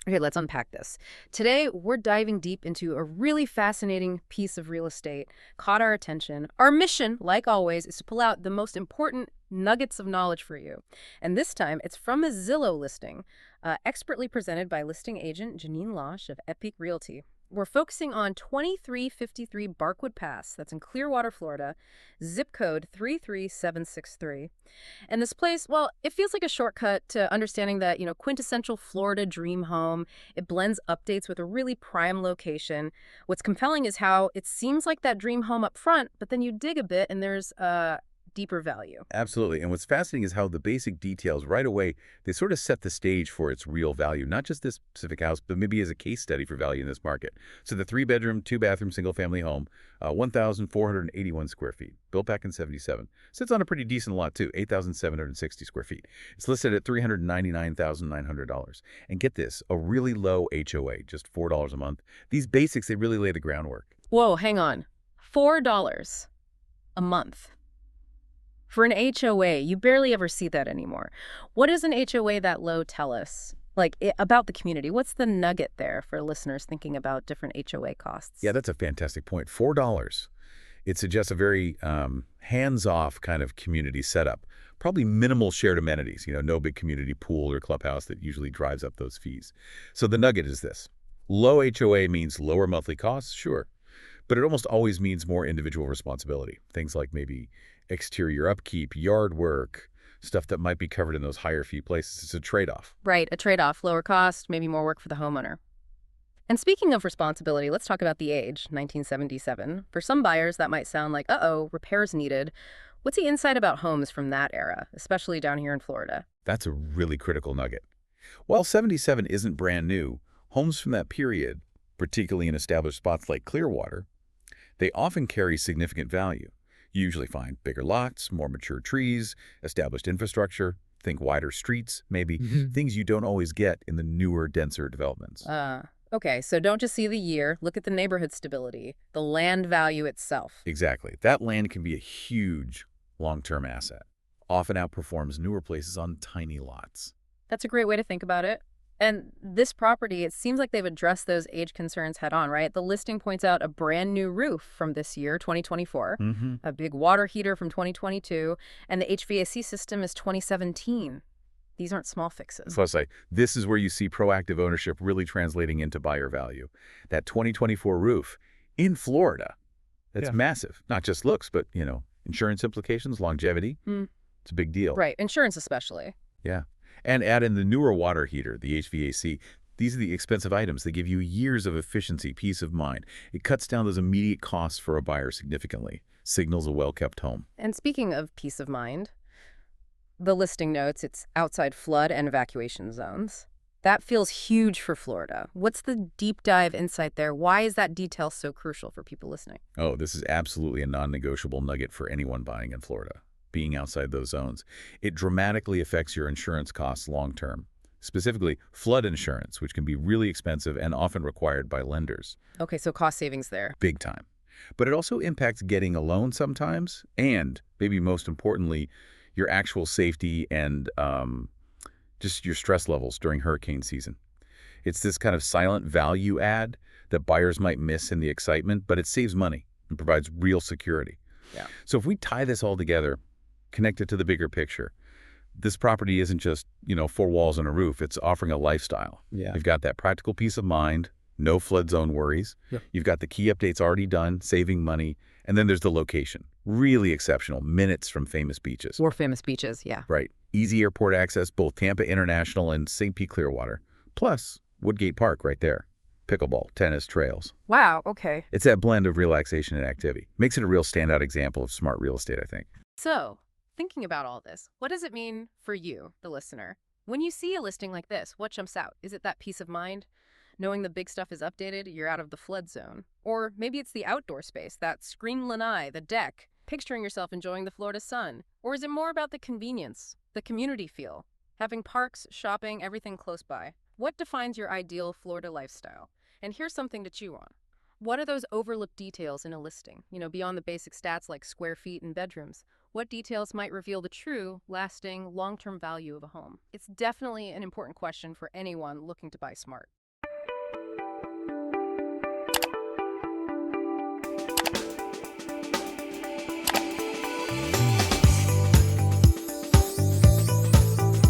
Okay, let's unpack this. Today, we're diving deep into a really fascinating piece of real estate. Caught our attention. Our mission, like always, is to pull out the most important nuggets of knowledge for you. And this time, it's from a Zillow listing, expertly presented by listing agent Jenine Loche of Epique Realty. We're focusing on 2353 Barkwood Pass, that's in Clearwater, Florida, zip code 33763. And this place, well, it feels like a shortcut to understanding that, quintessential Florida dream home. It blends updates with a really prime location. What's compelling is how it seems like that dream home up front, but then you dig a bit and there's a deeper value. Absolutely. And what's fascinating is how the basic details right away, they sort of set the stage for its real value, not just this specific house, but maybe as a case study for value in this market. So the 3-bedroom, 2-bathroom, single-family home, 1,481 square feet, built back in 77. Sits on a pretty decent lot, too, 8,760 square feet. It's listed at $399,900. And get this, a really low HOA, just $4 a month. These basics, they really lay the groundwork. Whoa, hang on. $4 a month. For an HOA, you barely ever see that anymore. What does an HOA that low tell us? About the community. What's the nugget there for listeners thinking about different HOA costs? Yeah, that's a fantastic point. $4. It suggests a very hands-off kind of community setup. Probably minimal shared amenities, no big community pool or clubhouse that usually drives up those fees. So the nugget is this. Low HOA means lower monthly costs, sure. But it almost always means more individual responsibility. Things like maybe exterior upkeep, yard work, stuff that might be covered in those higher fee places. It's a trade-off. Right, a trade-off. Lower cost, maybe more work for the homeowner. And speaking of responsibility, let's talk about the age, 1977. For some buyers, that might sound like, uh-oh, repairs needed. What's the insight about homes from that era, especially down here in Florida? That's a really critical nugget. While 77 isn't brand new, homes from that period, particularly in established spots like Clearwater, they often carry significant value. You usually find bigger lots, more mature trees, established infrastructure, think wider streets, maybe, things you don't always get in the newer, denser developments. Okay, so don't just see the year, look at the neighborhood stability, the land value itself. Exactly. That land can be a huge long-term asset, often outperforms newer places on tiny lots. That's a great way to think about it. And this property, it seems like they've addressed those age concerns head on, right? The listing points out a brand new roof from this year, 2024, a big water heater from 2022, and the HVAC system is 2017. These aren't small fixes. Plus, this is where you see proactive ownership really translating into buyer value. That 2024 roof in Florida, that's massive. Not just looks, but, insurance implications, longevity. It's a big deal. Right, insurance especially. Yeah. And add in the newer water heater, the HVAC. These are the expensive items. They give you years of efficiency, peace of mind. It cuts down those immediate costs for a buyer significantly. Signals a well-kept home. And speaking of peace of mind, the listing notes it's outside flood and evacuation zones. That feels huge for Florida. What's the deep dive insight there? Why is that detail so crucial for people listening? Oh, this is absolutely a non-negotiable nugget for anyone buying in Florida. Being outside those zones. It dramatically affects your insurance costs long-term, specifically flood insurance, which can be really expensive and often required by lenders. Okay, so cost savings there. Big time. But it also impacts getting a loan sometimes, and maybe most importantly, your actual safety and just your stress levels during hurricane season. It's this kind of silent value add that buyers might miss in the excitement, but it saves money and provides real security. Yeah. So if we tie this all together, connected to the bigger picture, this property isn't just, 4 walls and a roof. It's offering a lifestyle. Yeah. You've got that practical peace of mind, no flood zone worries. Yep. You've got the key updates already done, saving money. And then there's the location. Really exceptional, minutes from famous beaches. Or famous beaches, yeah. Right. Easy airport access, both Tampa International and St. Pete Clearwater. Plus, Woodgate Park right there. Pickleball, tennis, trails. Wow, okay. It's that blend of relaxation and activity. Makes it a real standout example of smart real estate, I think. So, thinking about all this, what does it mean for you, the listener? When you see a listing like this, what jumps out? Is it that peace of mind? Knowing the big stuff is updated, you're out of the flood zone. Or maybe it's the outdoor space, that screen lanai, the deck, picturing yourself enjoying the Florida sun. Or is it more about the convenience, the community feel, having parks, shopping, everything close by? What defines your ideal Florida lifestyle? And here's something to chew on. What are those overlooked details in a listing? Beyond the basic stats like square feet and bedrooms, what details might reveal the true, lasting, long-term value of a home? It's definitely an important question for anyone looking to buy smart.